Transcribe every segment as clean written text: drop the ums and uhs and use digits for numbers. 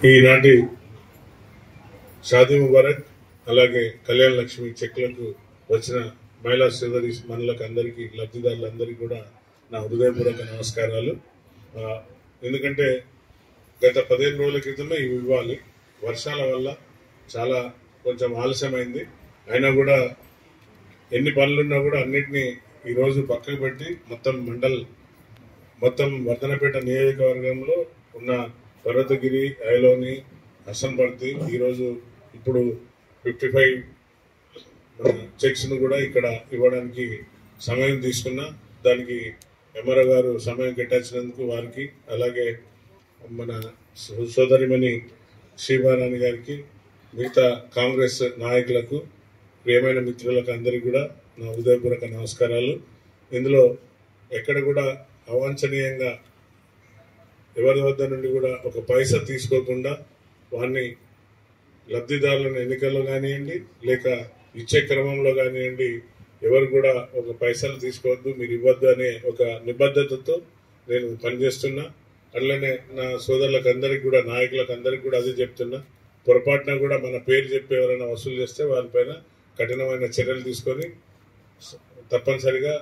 ఈనాటి షాదీ ముబారక్ అలాగే కళ్యాణ లక్ష్మి చెక్లకు వచ్చిన మహిళా సోదరి మనులకు అందరికీ లబ్ధిదారులందరికీ కూడా నా హృదయపూర్వక నమస్కారాలు. ఎందుకంటే గత 15 రోజుల క్రితమే ఇవి ఇవ్వాలి. వర్షాల వల్ల చాలా కొంచెం ఆలస్యమైంది. అయినా కూడా ఎన్ని పనులున్నా కూడా అన్నిటినీ ఈరోజు పక్కకు పెట్టి మొత్తం వర్ధనపేట నియోజకవర్గంలో ఉన్న పర్వతగిరి, ఐలోని, హసన్పర్తి ఈరోజు ఇప్పుడు 55 చెక్స్ ను కూడా ఇక్కడ ఇవ్వడానికి సమయం తీసుకున్నా. దానికి ఎంఆర్ఓ గారు సమయం కేటాయించినందుకు వారికి, అలాగే మన సోదరిమణి శ్రీభారాణి గారికి, మిగతా కాంగ్రెస్ నాయకులకు, ప్రియమైన మిత్రులకు అందరికీ కూడా నా హృదయపూర్వక నమస్కారాలు. ఇందులో ఎక్కడ కూడా అవాంఛనీయంగా ఎవరి వద్ద నుండి కూడా ఒక పైసా తీసుకోకుండా వారిని లబ్ధిదారులను ఎన్నికల్లో కానివ్వండి, లేక ఇచ్చే క్రమంలో కానివ్వండి, ఎవరు కూడా ఒక పైసలు తీసుకోవద్దు, మీరు ఇవ్వద్దు అనే ఒక నిబద్ధతతో నేను పనిచేస్తున్నా. అట్లనే నా సోదరులకు అందరికి కూడా, నాయకులకు అందరికి కూడా అదే చెప్తున్నా. పొరపాటున కూడా మన పేరు చెప్పి ఎవరైనా వసూలు చేస్తే వారిపైన కఠినమైన చర్యలు తీసుకొని తప్పనిసరిగా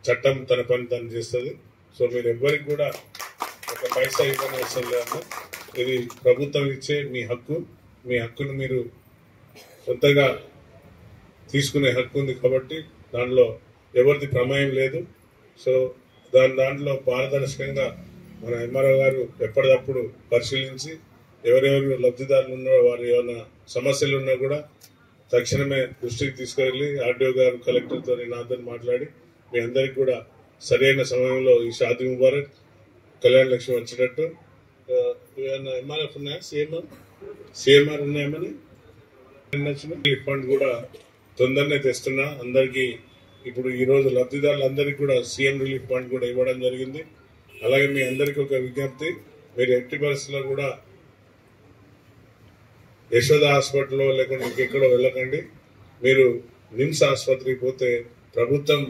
చట్టం తన పని తను చేస్తుంది. సో మీరు ఎవ్వరికి కూడా ఒక పైసా ఇవ్వని అవసరం లేదు. ఇది ప్రభుత్వం ఇచ్చే మీ హక్కు. మీ హక్కును మీరు సొంతంగా తీసుకునే హక్కు ఉంది కాబట్టి దానిలో ఎవరిది ప్రమేయం లేదు. సో దాంట్లో పారదర్శకంగా మన ఎంఆర్ఓ గారు ఎప్పటికప్పుడు పరిశీలించి ఎవరెవరు లబ్ధిదారులు ఉన్నారో వారి ఏమైనా సమస్యలు ఉన్నా కూడా తక్షణమే దృష్టికి తీసుకెళ్లి ఆర్డీఓ గారు, కలెక్టర్తో నాతో మాట్లాడి మీ అందరికి కూడా సరైన సమయంలో ఈ షాదీ ముబారక్, కళ్యాణ లక్ష్మి వచ్చేటట్టు ఏమైనా ఎంఆర్ఎఫ్ ఉన్నాయా, సిఎంఆర్ ఉన్నాయమని ఫండ్ కూడా తొందరనే తెస్తున్నా అందరికీ. ఇప్పుడు ఈరోజు లబ్ధిదారులందరికీ కూడా సీఎం రిలీఫ్ ఫండ్ కూడా ఇవ్వడం జరిగింది. అలాగే మీ అందరికీ ఒక విజ్ఞప్తి, మీరు ఎట్టి పరిస్థితుల్లో కూడా యశోద హాస్పిటల్లో లేకుంటే ఇంకెక్కడో వెళ్ళకండి. మీరు నిమ్స్ ఆసుపత్రికి పోతే ప్రభుత్వం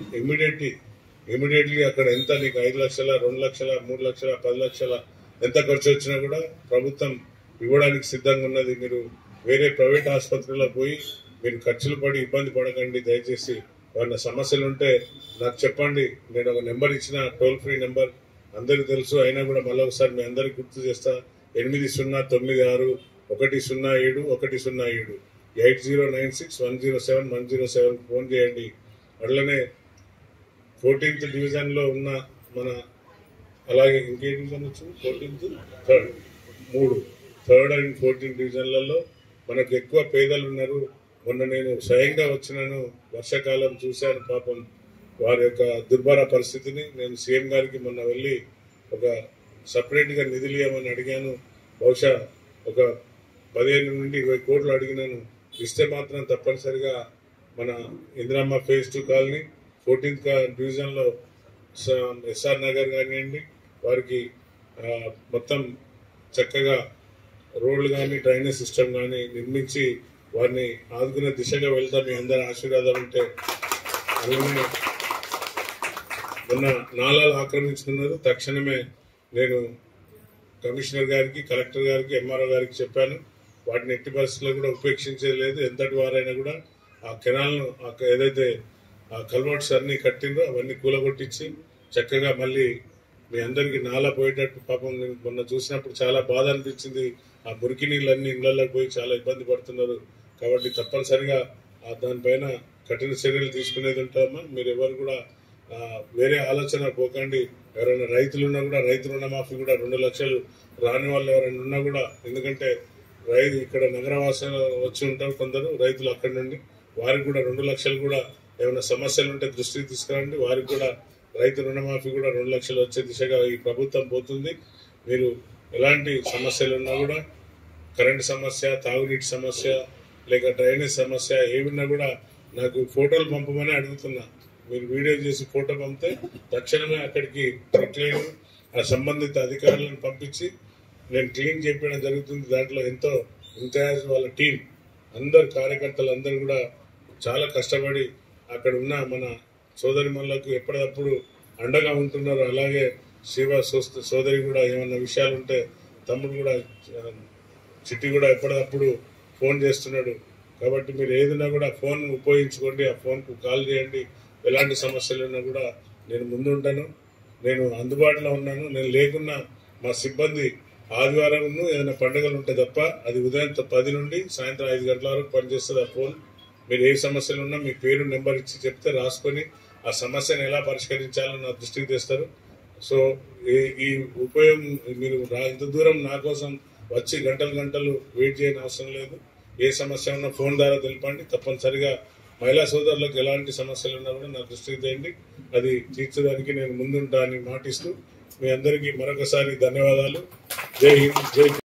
ఇమీడియట్లీ అక్కడ ఎంత నీకు 5 లక్షల, 2 లక్షల, 3 లక్షల, 10 లక్షల ఎంత ఖర్చు వచ్చినా కూడా ప్రభుత్వం ఇవ్వడానికి సిద్ధంగా ఉన్నది. మీరు వేరే ప్రైవేట్ ఆసుపత్రిలో పోయి మీరు ఖర్చులు పడి ఇబ్బంది పడకండి. దయచేసి ఏమైనా సమస్యలు ఉంటే నాకు చెప్పండి. నేను ఒక నెంబర్ ఇచ్చిన, టోల్ ఫ్రీ నెంబర్ అందరికీ తెలుసు. అయినా కూడా మళ్ళీ ఒకసారి మీ అందరికి గుర్తు చేస్తా. 8096 107 107 8096 107 ఫోన్ చేయండి. అట్లనే 14th డివిజన్లో ఉన్న మన, అలాగే ఇంకే డివిజన్ వచ్చింది, 3rd అండ్ 14th డివిజన్లలో మనకు ఎక్కువ పేదలు ఉన్నారు. మొన్న నేను స్వయంగా వచ్చినాను, వర్షాకాలం చూశాను. పాపం వారి యొక్క దుర్భర పరిస్థితిని నేను సీఎం గారికి మొన్న వెళ్ళి ఒక సపరేట్గా నిధులు ఇవ్వమని అడిగాను. బహుశా ఒక 15 నుండి 20 కోట్లు అడిగినాను. ఇస్తే మాత్రం తప్పనిసరిగా మన ఇందిరమ్మ phase 2 కాలనీ, 14th డివిజన్లో ఎస్ఆర్ నగర్ కానివ్వండి, వారికి మొత్తం చక్కగా రోడ్లు కానీ, డ్రైనేజ్ సిస్టమ్ కానీ నిర్మించి వారిని ఆదుకునే దిశగా వెళ్తాం. మీ అందరి ఆశీర్వాదం ఉంటే. అలానే మొన్న నాలాలు ఆక్రమించుకున్నారు. తక్షణమే నేను కమిషనర్ గారికి, కలెక్టర్ గారికి, ఎంఆర్ఓ గారికి చెప్పాను. వాటిని ఎట్టి పరిస్థితుల్లో కూడా ఉపేక్షించేది లేదు. ఎంతటి వారైనా కూడా ఆ కెనాల్ను, ఏదైతే ఆ కల్వర్ట్స్ అన్ని కట్టిందో అవన్నీ కూలగొట్టించి చక్కగా మళ్ళీ మీ అందరికీ నాలా పోయేటట్టు. పాపం నేను మొన్న చూసినప్పుడు చాలా బాధ అనిపించింది. ఆ మురికి నీళ్ళన్నీ ఇళ్లలోకి పోయి చాలా ఇబ్బంది పడుతున్నారు. కాబట్టి తప్పనిసరిగా దానిపైన కఠిన చర్యలు తీసుకునేది ఉంటామా. మీరు ఎవరు కూడా వేరే ఆలోచన పోకండి. ఎవరైనా రైతులున్నా కూడా రైతు రుణమాఫీ కూడా 2 లక్షలు రాని వాళ్ళు ఎవరైనా ఉన్నా కూడా, ఎందుకంటే ఇక్కడ నగరవాసులు వచ్చి ఉంటారు కొందరు రైతులు అక్కడి నుండి, వారికి కూడా 2 లక్షలు కూడా ఏమైనా సమస్యలు ఉంటే దృష్టికి తీసుకురండి. వారికి కూడా రైతు రుణమాఫీ కూడా 2 లక్షలు వచ్చే దిశగా ఈ ప్రభుత్వం పోతుంది. మీరు ఎలాంటి సమస్యలు ఉన్నా కూడా, కరెంటు సమస్య, తాగునీటి సమస్య, లేక డ్రైనేజ్ సమస్య ఏమిన్నా కూడా నాకు ఫోటోలు పంపమని అడుగుతున్నా. మీరు వీడియో చేసి ఫోటో పంపితే తక్షణమే అక్కడికి క్లీన్ ఆ సంబంధిత అధికారులను పంపించి నేను క్లీన్ చేయడం జరుగుతుంది. దాంట్లో ఎంతో ఇంతియాజ్ వాళ్ళ టీం, అందరు కార్యకర్తలు అందరూ కూడా చాలా కష్టపడి అక్కడ ఉన్న మన సోదరిమణులకు ఎప్పటికప్పుడు అండగా ఉంటున్నారు. అలాగే శివ సోదరి కూడా ఏమన్నా విషయాలు ఉంటే తమ్ముడు కూడా చిట్టి కూడా ఎప్పటికప్పుడు ఫోన్ చేస్తున్నాడు. కాబట్టి మీరు ఏదైనా కూడా ఫోన్ ఉపయోగించుకోండి, ఆ ఫోన్కు కాల్ చేయండి. ఎలాంటి సమస్యలు ఉన్నా కూడా నేను ముందుంటాను, నేను అందుబాటులో ఉన్నాను. నేను లేకున్నా మా సిబ్బంది ఆదివారం ఏదైనా పండుగలు ఉంటే తప్ప అది ఉదయం 10 నుండి సాయంత్రం 5 గంటల వరకు పనిచేస్తుంది ఆ ఫోన్. మీరు ఏ సమస్యలు ఉన్నా మీ పేరు నెంబర్ ఇచ్చి చెప్తే రాసుకొని ఆ సమస్యను ఎలా పరిష్కరించాలని నా దృష్టికి తెస్తారు. సో ఈ ఉపయోగం మీరు ఇంత దూరం నా కోసం వచ్చి గంటలు వెయిట్ చేయని అవసరం లేదు. ఏ సమస్య ఉన్నా ఫోన్ ద్వారా తెలపండి. తప్పనిసరిగా మహిళా సోదరులకు ఎలాంటి సమస్యలు ఉన్నా కూడా నా దృష్టికి తేండి, అది తీర్చడానికి నేను ముందుంటా అని మాటిస్తూ మీ అందరికీ మరొకసారి ధన్యవాదాలు. జై హింద్, జై